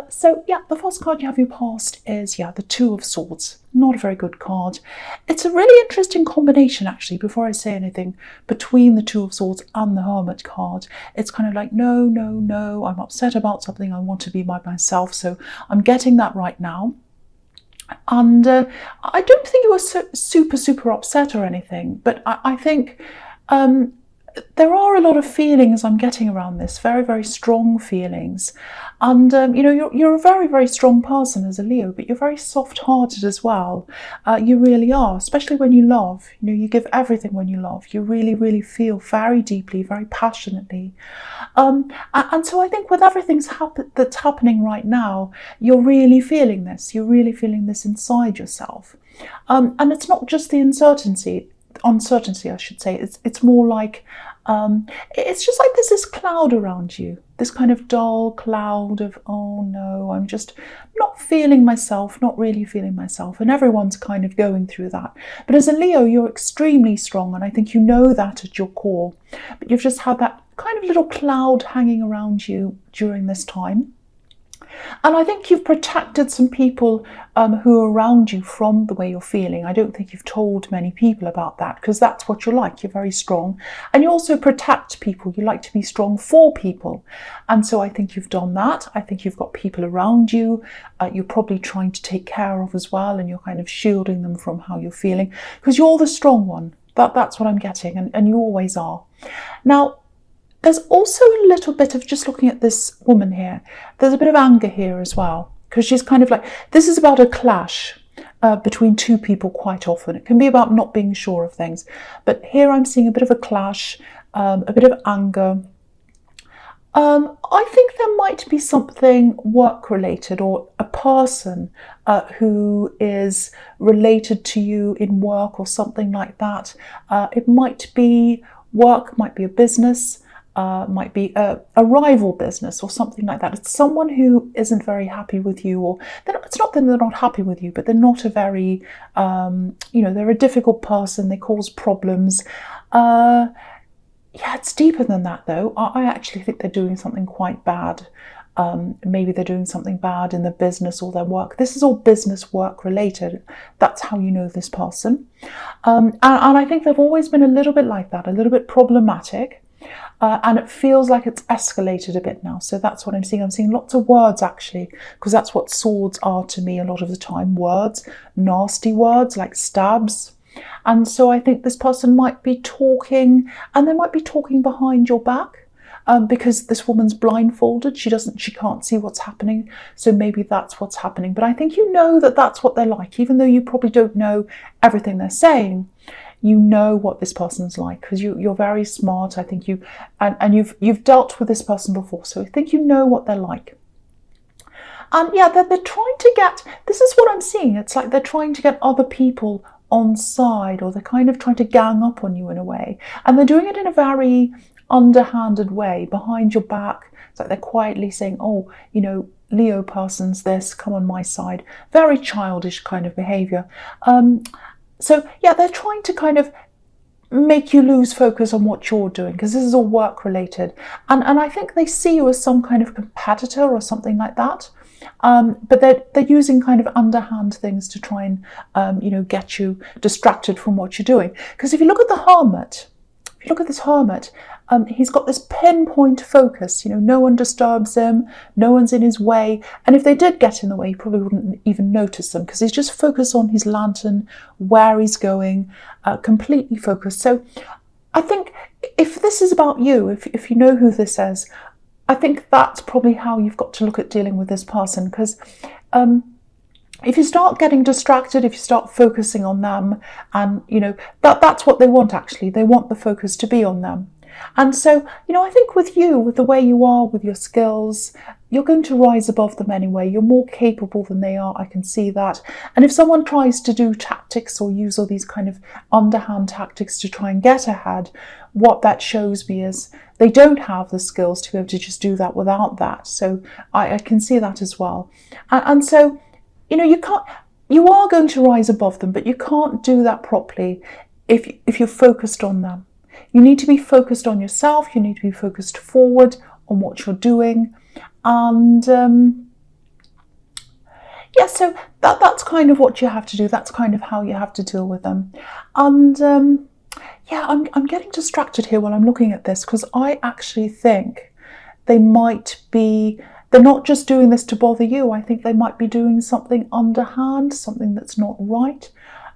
So yeah, the first card you have in your past is, yeah, the Two of Swords. Not a very good card. It's a really interesting combination, actually, before I say anything, between the Two of Swords and the Hermit card. It's kind of like, no, no, no, I'm upset about something, I want to be by myself, so I'm getting that right now. And I don't think you were super upset or anything, but I think there are a lot of feelings I'm getting around this, very strong feelings. And you're a very strong person as a Leo, but you're very soft-hearted as well. You really are, especially when you love. You give everything when you love. You really feel very deeply, very passionately. And so I think with everything that's happening right now, you're really feeling this. You're really feeling this inside yourself. And it's not just the uncertainty, I should say. It's more like, it's just like there's this cloud around you, this kind of dull cloud of, oh no, I'm just not feeling myself, not really feeling myself. And everyone's kind of going through that. But as a Leo, you're extremely strong, and I think you know that at your core. But you've just had that kind of little cloud hanging around you during this time. And I think you've protected some people who are around you from the way you're feeling. I don't think you've told many people about that, because that's what you're like. You're very strong. And you also protect people. You like to be strong for people. And so I think you've done that. I think you've got people around you you're probably trying to take care of as well, and you're kind of shielding them from how you're feeling, because you're the strong one. That's what I'm getting, and you always are. Now, there's also a little bit of, just looking at this woman here, there's a bit of anger here as well, because she's kind of like, this is about a clash between two people quite often. It can be about not being sure of things. But here I'm seeing a bit of a clash, a bit of anger. I think there might be something work-related, or a person who is related to you in work or something like that. It might be work, might be a business, might be a rival business or something like that. It's someone who isn't very happy with you, or it's not that they're not happy with you, but they're not a very, they're a difficult person. They cause problems. Yeah, it's deeper than that, though. I actually think they're doing something quite bad. Maybe they're doing something bad in their business or their work. This is all business work related. That's how you know this person. And I think they've always been a little bit like that, a little bit problematic. And it feels like it's escalated a bit now. So that's what I'm seeing. I'm seeing lots of words, actually, because that's what swords are to me a lot of the time. Words, nasty words like stabs. And so I think this person might be talking, and they might be talking behind your back, because this woman's blindfolded. She can't see what's happening. So maybe that's what's happening. But I think you know that that's what they're like, even though you probably don't know everything they're saying. You know what this person's like, because you're very smart. I think you've dealt with this person before, so I think you know what they're like. And yeah, they're trying to get, this is what I'm seeing. It's like they're trying to get other people on side, or they're kind of trying to gang up on you in a way. And they're doing it in a very underhanded way, behind your back. It's like they're quietly saying, oh, Leo person's this, come on my side. Very childish kind of behaviour. So yeah, they're trying to kind of make you lose focus on what you're doing, because this is all work related. And I think they see you as some kind of competitor or something like that. But they're using kind of underhand things to try and get you distracted from what you're doing. Because if you look at the hermit, he's got this pinpoint focus. No one disturbs him, no one's in his way. And if they did get in the way, he probably wouldn't even notice them, because he's just focused on his lantern, where he's going, completely focused. So I think if this is about you, if you know who this is, I think that's probably how you've got to look at dealing with this person. Because if you start getting distracted, if you start focusing on them, and that's what they want, actually. They want the focus to be on them. And so, I think with you, with the way you are, with your skills, you're going to rise above them anyway. You're more capable than they are. I can see that. And if someone tries to do tactics or use all these kind of underhand tactics to try and get ahead, what that shows me is they don't have the skills to be able to just do that without that. So I can see that as well. And so, you are going to rise above them, but you can't do that properly if you're focused on them. You need to be focused on yourself. You need to be focused forward on what you're doing. And Yeah, so that's kind of what you have to do. That's kind of how you have to deal with them. And yeah, I'm getting distracted here while I'm looking at this, because I actually think they might be, they're not just doing this to bother you. I think they might be doing something underhand, something that's not right.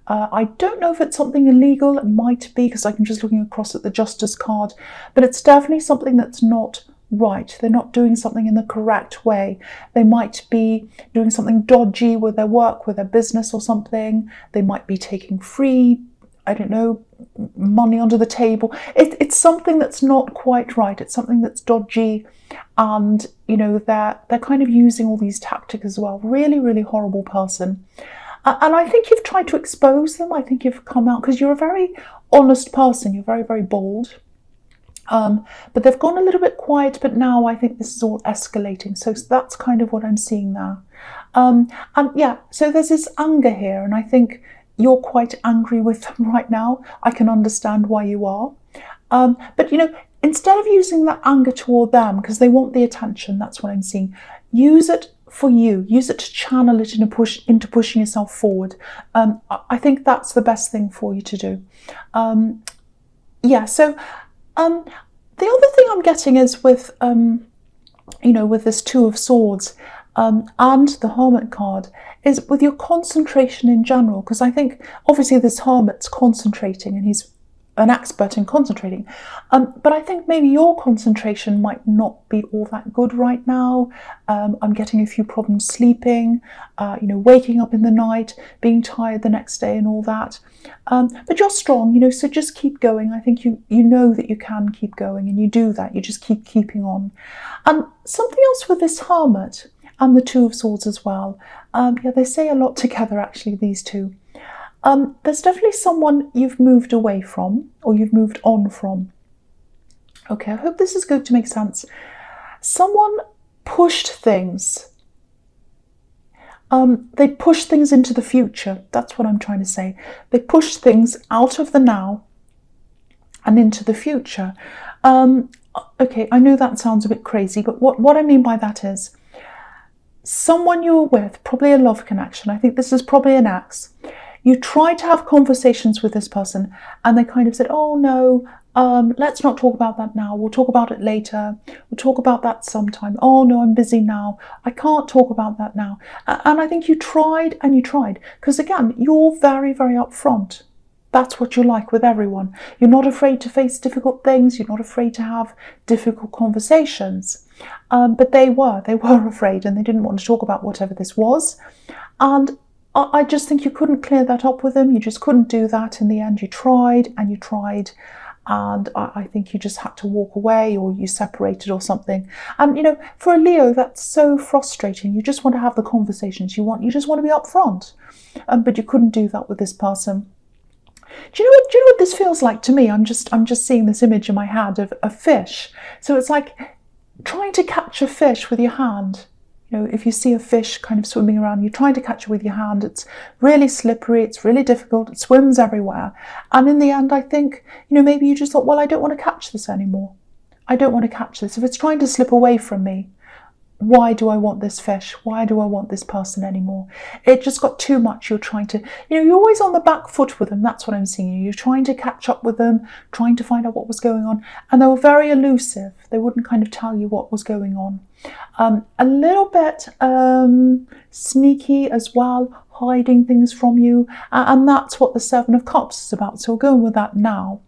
I don't know if it's something illegal. It might be, because I'm just looking across at the Justice card, but it's definitely something that's not right. They're not doing something in the correct way. They might be doing something dodgy with their work, with their business or something. They might be taking free, I don't know, money under the table. It's something that's not quite right. It's something that's dodgy, and you know, they're kind of using all these tactics as well. Really, really horrible person. And I think you've tried to expose them. I think you've come out, because you're a very honest person. You're very, very bold. But they've gone a little bit quiet, but now I think this is all escalating. So that's kind of what I'm seeing now. And yeah, so there's this anger here, and I think you're quite angry with them right now. I can understand why you are. But you know, instead of using that anger toward them, because they want the attention, that's what I'm seeing, use it for you. Use it to channel it into pushing yourself forward. I think that's the best thing for you to do. Yeah, so the other thing I'm getting is with, you know, with this Two of Swords and the Hermit card, is with your concentration in general, because I think obviously this Hermit's concentrating and he's an expert in concentrating, but I think maybe your concentration might not be all that good right now. I'm getting a few problems sleeping, you know, waking up in the night, being tired the next day and all that. But you're strong, you know, so just keep going. I think you know that you can keep going, and you do that. You just keep keeping on. And something else with this Hermit and the Two of Swords as well. Yeah, they say a lot together, actually, these two. There's definitely someone you've moved away from, or you've moved on from. Okay, I hope this is going to make sense. Someone pushed things. They pushed things into the future. That's what I'm trying to say. They pushed things out of the now and into the future. Okay, I know that sounds a bit crazy, but what I mean by that is someone you were with, probably a love connection. I think this is probably an ex. You tried to have conversations with this person, and they kind of said, oh no, let's not talk about that now. We'll talk about it later. We'll talk about that sometime. Oh no, I'm busy now. I can't talk about that now. And I think you tried and you tried, because again, you're very, very upfront. That's what you're like with everyone. You're not afraid to face difficult things. You're not afraid to have difficult conversations. But they were afraid, and they didn't want to talk about whatever this was. And I just think you couldn't clear that up with them. You just couldn't do that in the end. You tried and you tried, and I think you just had to walk away, or you separated or something. And you know, for a Leo, that's so frustrating. You just want to have the conversations you just want to be upfront, but you couldn't do that with this person. Do you know what this feels like to me? I'm just seeing this image in my head of a fish. So it's like trying to catch a fish with your hand. You know, if you see a fish kind of swimming around, you're trying to catch it with your hand. It's really slippery, it's really difficult, it swims everywhere. And in the end, I think, you know, maybe you just thought, well, I don't want to catch this anymore. I don't want to catch this. If it's trying to slip away from me, why do I want this fish? Why do I want this person anymore? It just got too much. You're trying to, you know, you're always on the back foot with them. That's what I'm seeing. You're trying to catch up with them, trying to find out what was going on. And they were very elusive. They wouldn't kind of tell you what was going on. A little bit sneaky as well, hiding things from you. And that's what the Seven of Cups is about. So we're going with that now.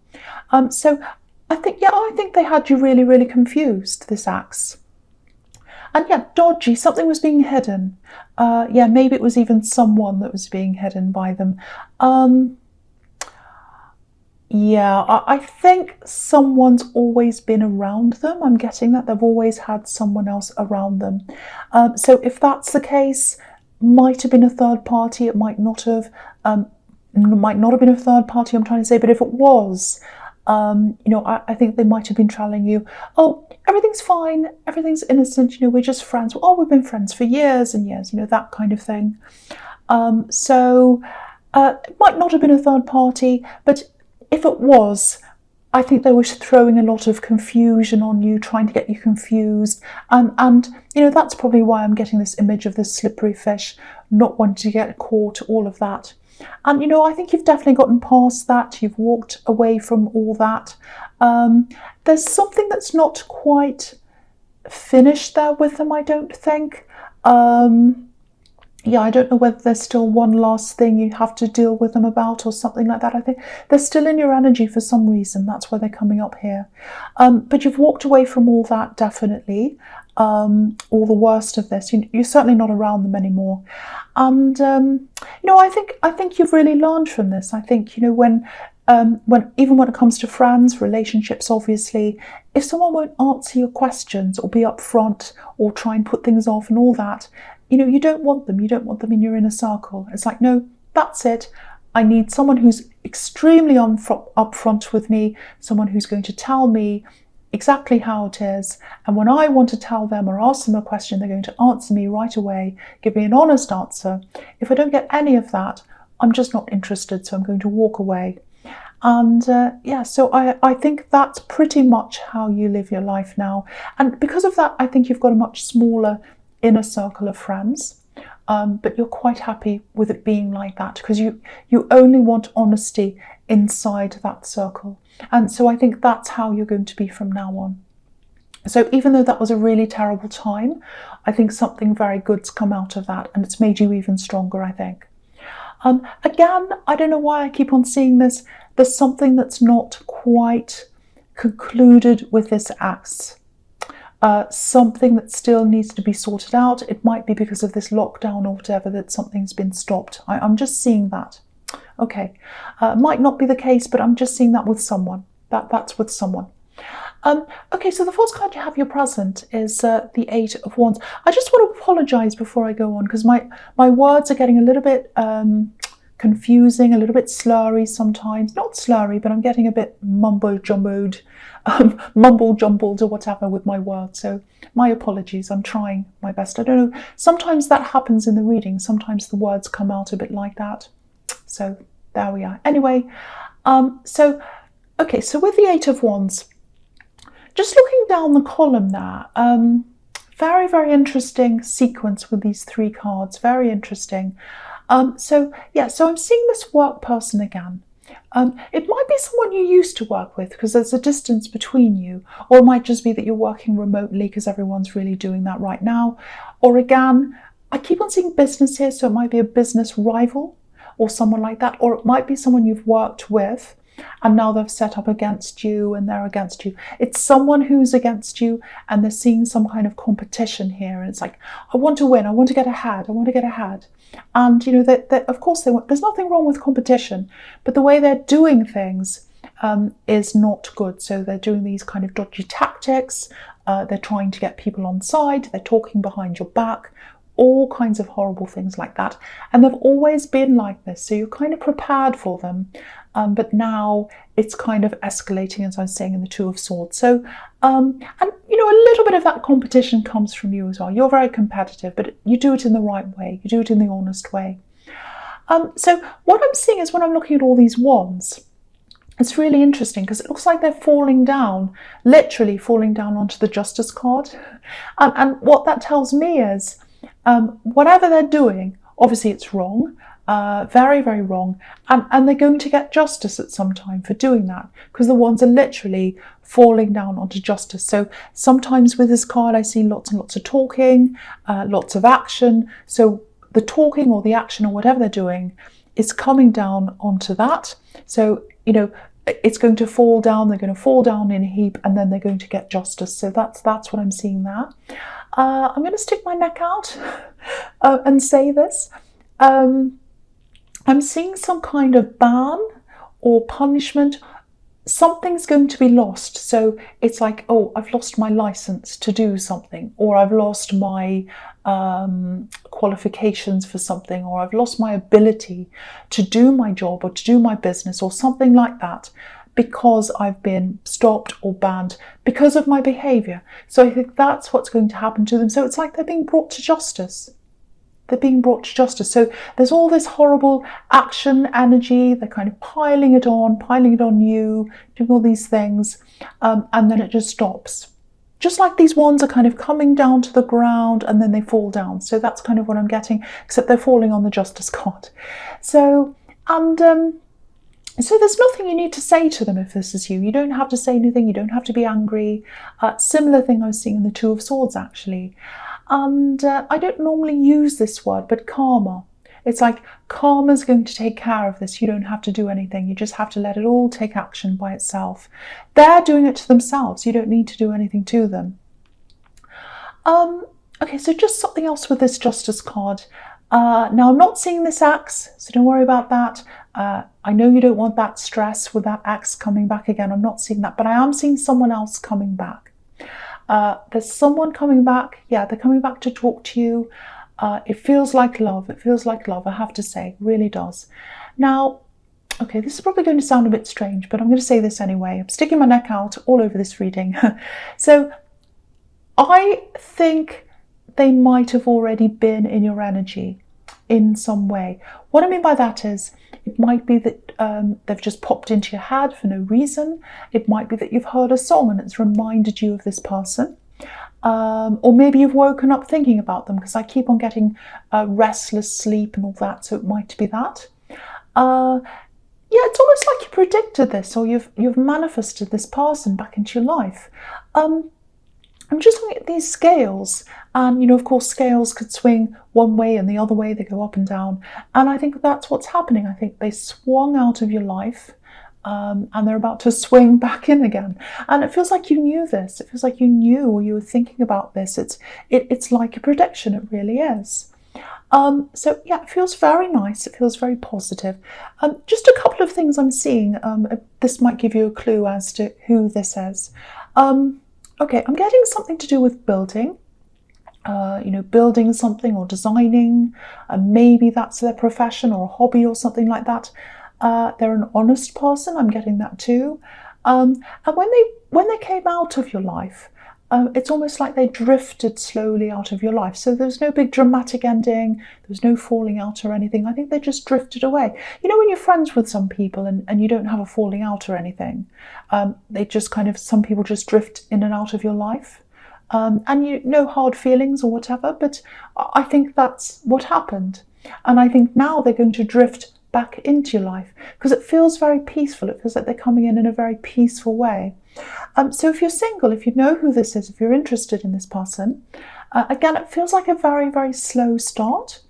So I think they had you really, really confused, this axe. And yeah, dodgy, something was being hidden. Yeah, maybe it was even someone that was being hidden by them. Yeah, I think someone's always been around them. I'm getting that they've always had someone else around them. So if that's the case, might have been a third party. It might not have been a third party, I'm trying to say. But if it was, you know, I think they might have been telling you, oh, everything's fine, everything's innocent, you know, we're just friends. Oh, we've been friends for years and years, you know, that kind of thing. So it might not have been a third party, but if it was, I think they were throwing a lot of confusion on you, trying to get you confused. And that's probably why I'm getting this image of this slippery fish, not wanting to get caught, all of that. And, I think you've definitely gotten past that. You've walked away from all that. There's something that's not quite finished there with them, I don't think. I don't know whether there's still one last thing you have to deal with them about or something like that. I think they're still in your energy for some reason. That's why they're coming up here. But you've walked away from all that, definitely. All the worst of this. You're certainly not around them anymore. And, I think you've really learned from this. I think, when even when it comes to friends, relationships, obviously, if someone won't answer your questions or be upfront or try and put things off and all that, you don't want them. You don't want them in your inner circle. It's like, no, that's it. I need someone who's extremely upfront with me, someone who's going to tell me exactly how it is. And when I want to tell them or ask them a question, they're going to answer me right away, give me an honest answer. If I don't get any of that, I'm just not interested. So I'm going to walk away. And so I think that's pretty much how you live your life now. And because of that, I think you've got a much smaller inner circle of friends. But you're quite happy with it being like that because you only want honesty inside that circle. And so I think that's how you're going to be from now on. So even though that was a really terrible time, I think something very good's come out of that, and it's made you even stronger, I think. Again, I don't know why I keep on seeing this. There's something that's not quite concluded with this axe. Something that still needs to be sorted out. It might be because of this lockdown or whatever that something's been stopped. I'm just seeing that. Okay, might not be the case, but I'm just seeing that with someone. That's with someone. Okay, so the first card you have your present is the Eight of Wands. I just want to apologise before I go on because my words are getting a little bit confusing, a little bit slurry sometimes. Not slurry, but I'm getting a bit mumble-jumbled or whatever with my words. So my apologies, I'm trying my best. I don't know, sometimes that happens in the reading. Sometimes the words come out a bit like that. So there we are. Anyway, so with the Eight of Wands, just looking down the column there, very, very interesting sequence with these three cards, very interesting. So I'm seeing this work person again. It might be someone you used to work with because there's a distance between you, or it might just be that you're working remotely because everyone's really doing that right now. Or again, I keep on seeing business here, so it might be a business rival or someone like that, or it might be someone you've worked with and now they've set up against you and they're against you. It's someone who's against you and they're seeing some kind of competition here, and it's like, I want to win, I want to get ahead, I want to get ahead. And of course there's nothing wrong with competition, but the way they're doing things is not good. So they're doing these kind of dodgy tactics, they're trying to get people on side, they're talking behind your back, all kinds of horrible things like that. And they've always been like this, so you're kind of prepared for them. But now it's kind of escalating, as I was saying, in the Two of Swords. So, and a little bit of that competition comes from you as well. You're very competitive, but you do it in the right way. You do it in the honest way. So what I'm seeing is when I'm looking at all these wands, it's really interesting because it looks like they're falling down, literally falling down onto the Justice card. And what that tells me is whatever they're doing, obviously it's wrong. Very, very wrong, and they're going to get justice at some time for doing that because the wands are literally falling down onto justice. So sometimes with this card I see lots and lots of talking, lots of action. So the talking or the action or whatever they're doing is coming down onto that. So it's going to fall down, they're going to fall down in a heap, and then they're going to get justice. So that's what I'm seeing there. I'm going to stick my neck out and say this. I'm seeing some kind of ban or punishment. Something's going to be lost. So it's like, oh, I've lost my license to do something, or I've lost my qualifications for something, or I've lost my ability to do my job or to do my business or something like that because I've been stopped or banned because of my behaviour. So I think that's what's going to happen to them. So it's like they're being brought to justice. They're being brought to justice. So there's all this horrible action energy. They're kind of piling it on you, doing all these things, and then it just stops. Just like these wands are kind of coming down to the ground and then they fall down. So that's kind of what I'm getting, except they're falling on the Justice card. So, and so there's nothing you need to say to them if this is you. You don't have to say anything. You don't have to be angry. Similar thing I was seeing in the Two of Swords, actually. And I don't normally use this word, but karma. It's like karma's going to take care of this. You don't have to do anything. You just have to let it all take action by itself. They're doing it to themselves. You don't need to do anything to them. Okay, so just something else with this Justice card. Now, I'm not seeing this axe, so don't worry about that. I know you don't want that stress with that axe coming back again. I'm not seeing that, but I am seeing someone else coming back. There's someone coming back. Yeah, they're coming back to talk to you. It feels like love. It feels like love, I have to say. It really does. Now, okay, this is probably going to sound a bit strange, but I'm going to say this anyway. I'm sticking my neck out all over this reading. So I think they might have already been in your energy in some way. What I mean by that is, it might be that they've just popped into your head for no reason. It might be that you've heard a song and it's reminded you of this person. Or maybe you've woken up thinking about them, because I keep on getting restless sleep and all that, so it might be that. Yeah, it's almost like you predicted this, or you've manifested this person back into your life. I'm just looking at these scales, and you know, of course, scales could swing one way and the other way, they go up and down. And I think that's what's happening. I think they swung out of your life, and they're about to swing back in again. And it feels like you knew this. It feels like you knew, or you were thinking about this. It's like a prediction, it really is. So yeah, it feels very nice. It feels very positive. Just a couple of things I'm seeing. This might give you a clue as to who this is. Okay, I'm getting something to do with building, you know, building something or designing, and maybe that's their profession or a hobby or something like that. They're an honest person, I'm getting that too. And when they came out of your life, it's almost like they drifted slowly out of your life. So there's no big dramatic ending, there's no falling out or anything. I think they just drifted away. You know, when you're friends with some people and you don't have a falling out or anything, they just kind of, some people just drift in and out of your life. And you no hard feelings or whatever, but I think that's what happened. And I think now they're going to drift back into your life, because it feels very peaceful. It feels like they're coming in a very peaceful way. So if you're single, if you know who this is, if you're interested in this person, again, it feels like a very, very slow start,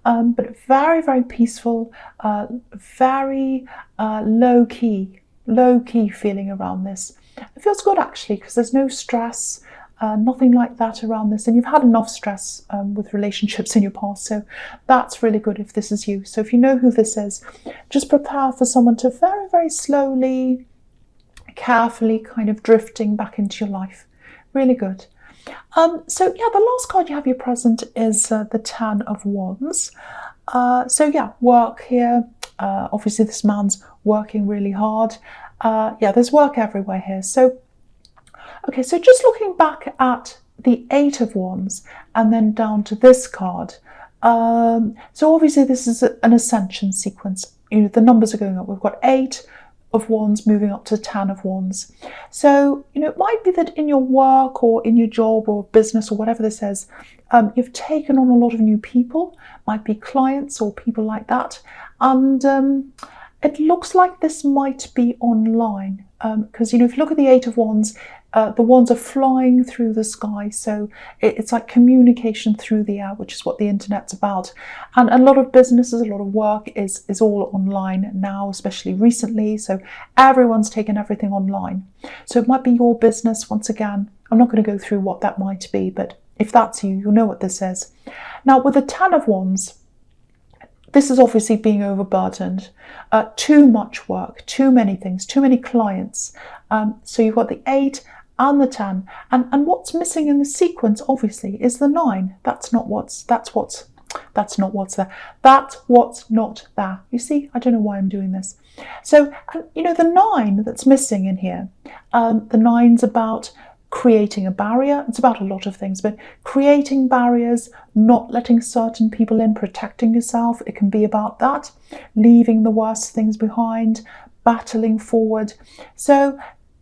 but very, very peaceful, very low-key feeling around this. It feels good, actually, because there's no stress, nothing like that around this. And you've had enough stress with relationships in your past, so that's really good if this is you. So if you know who this is, just prepare for someone to very, very slowly, carefully kind of drifting back into your life. Really good. So yeah, the last card you have your present is the Ten of Wands. So yeah, work here. Obviously this man's working really hard. Yeah, there's work everywhere here. So okay, so just looking back at the Eight of Wands and then down to this card. So obviously this is an ascension sequence. You know, the numbers are going up. We've got 8 of Wands moving up to 10 of Wands. So, you know, it might be that in your work or in your job or business or whatever this is, you've taken on a lot of new people, might be clients or people like that. And it looks like this might be online, because, you know, if you look at the 8 of Wands, the wands are flying through the sky, so it's like communication through the air, which is what the internet's about. And a lot of businesses, a lot of work is all online now, especially recently, so everyone's taken everything online. So it might be your business. Once again, I'm not going to go through what that might be, but if that's you, you'll know what this is. Now with the 10 of Wands, this is obviously being overburdened. Too much work, too many things, too many clients. So you've got the 8 and the 10. And what's missing in the sequence, obviously, is the 9. That's not what's there. That's what's not there. You see, I don't know why I'm doing this. So, you know, the 9 that's missing in here, the 9's about creating a barrier. It's about a lot of things, but creating barriers, not letting certain people in, protecting yourself. It can be about that, leaving the worst things behind, battling forward. So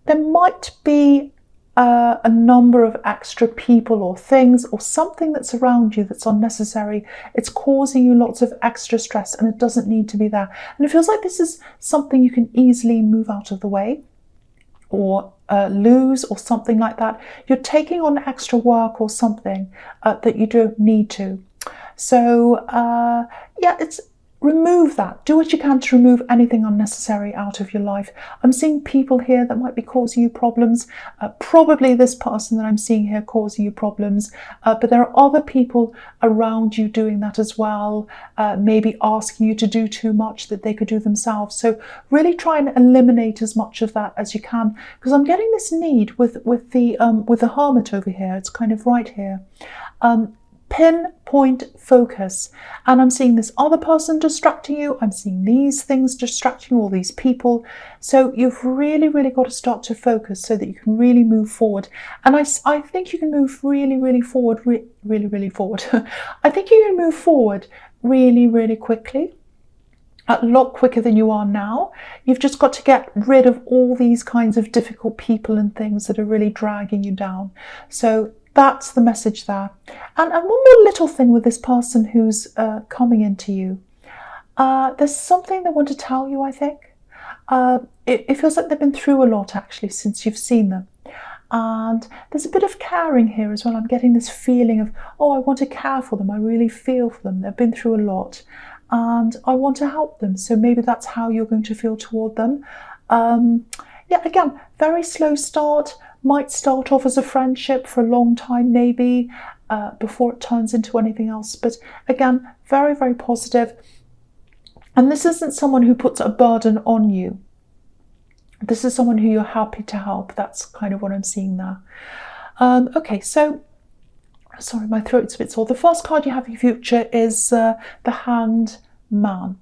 there might be a number of extra people or things or something that's around you that's unnecessary. It's causing you lots of extra stress, and it doesn't need to be there. And it feels like this is something you can easily move out of the way or lose or something like that. You're taking on extra work or something that you don't need to. So yeah, it's remove that. Do what you can to remove anything unnecessary out of your life. I'm seeing people here that might be causing you problems. Probably this person that I'm seeing here causing you problems. But there are other people around you doing that as well. Maybe asking you to do too much that they could do themselves. So really try and eliminate as much of that as you can. Because I'm getting this need with the hermit over here. It's kind of right here. Pinpoint focus, and I'm seeing this other person distracting you. I'm seeing these things distracting all these people. So you've really got to start to focus so that you can really move forward. And I think you can move really forward, really forward. I think you can move forward really quickly, a lot quicker than you are now. You've just got to get rid of all these kinds of difficult people and things that are really dragging you down. So that's the message there. And one more little thing with this person who's coming into you. There's something they want to tell you, I think. It feels like they've been through a lot, actually, since you've seen them. And there's a bit of caring here as well. I'm getting this feeling of, oh, I want to care for them. I really feel for them. They've been through a lot. And I want to help them. So maybe that's how you're going to feel toward them. Yeah, again, very slow start. Might start off as a friendship for a long time, maybe, before it turns into anything else. But again, very positive. And this isn't someone who puts a burden on you. This is someone who you're happy to help. That's kind of what I'm seeing there. Okay, so, sorry, my throat's a bit sore. The first card you have in your future is the Hanged Man.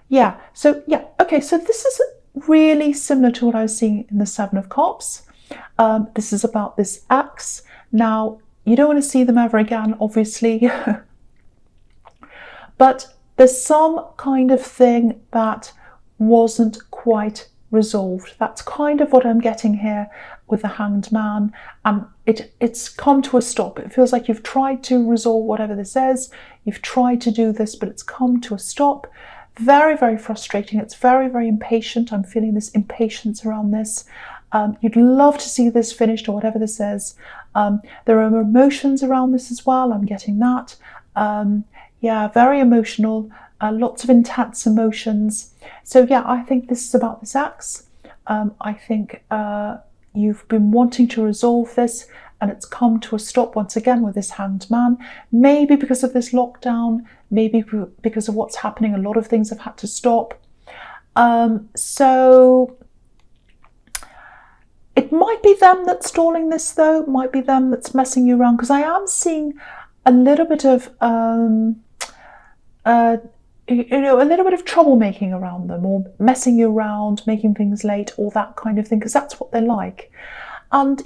Yeah, so, yeah, okay, so this is really similar to what I was seeing in the Seven of Cups. This is about this ex. Now, you don't want to see them ever again, obviously. But there's some kind of thing that wasn't quite resolved. That's kind of what I'm getting here with the Hanged Man. And it's come to a stop. It feels like you've tried to resolve whatever this is. You've tried to do this, but it's come to a stop. Very frustrating. It's very impatient. I'm feeling this impatience around this. You'd love to see this finished or whatever this is. There are emotions around this as well. I'm getting that. Yeah, very emotional. Lots of intense emotions. So yeah, I think this is about this ex. I think you've been wanting to resolve this and it's come to a stop once again with this Hanged Man. Maybe because of this lockdown, maybe because of what's happening. A lot of things have had to stop. So it might be them that's stalling this, though. It might be them that's messing you around, because I am seeing a little bit of, a little bit of troublemaking around them, or messing you around, making things late, or that kind of thing, because that's what they're like. And,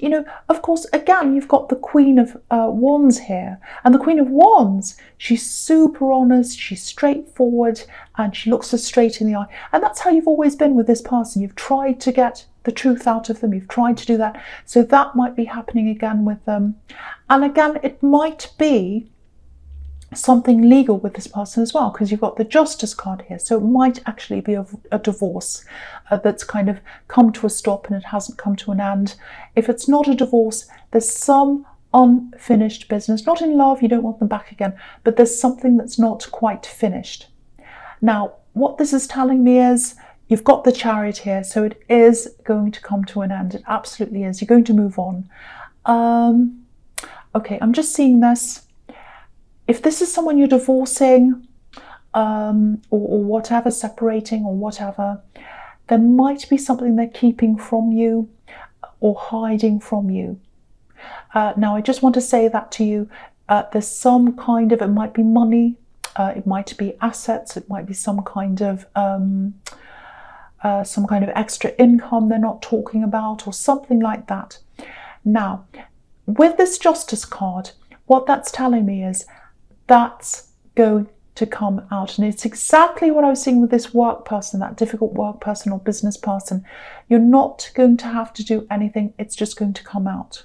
of course, again, you've got the Queen of Wands here. And the Queen of Wands, she's super honest, she's straightforward, and she looks us straight in the eye. And that's how you've always been with this person. You've tried to get the truth out of them. You've tried to do that. So that might be happening again with them. And again, it might be something legal with this person as well, because you've got the Justice card here. So it might actually be a divorce that's kind of come to a stop and it hasn't come to an end. If it's not a divorce, there's some unfinished business. Not in love, you don't want them back again, but there's something that's not quite finished. Now, what this is telling me is you've got the Chariot here, so it is going to come to an end. It absolutely is. You're going to move on. Okay, I'm just seeing this. If this is someone you're divorcing or whatever, separating or whatever, there might be something they're keeping from you or hiding from you. Now, I just want to say that to you. There's some kind of, it might be money, it might be assets, it might be some kind of extra income they're not talking about, or something like that. Now, with this Justice card, what that's telling me is that's going to come out. And it's exactly what I was seeing with this work person, that difficult work person or business person. You're not going to have to do anything. It's just going to come out.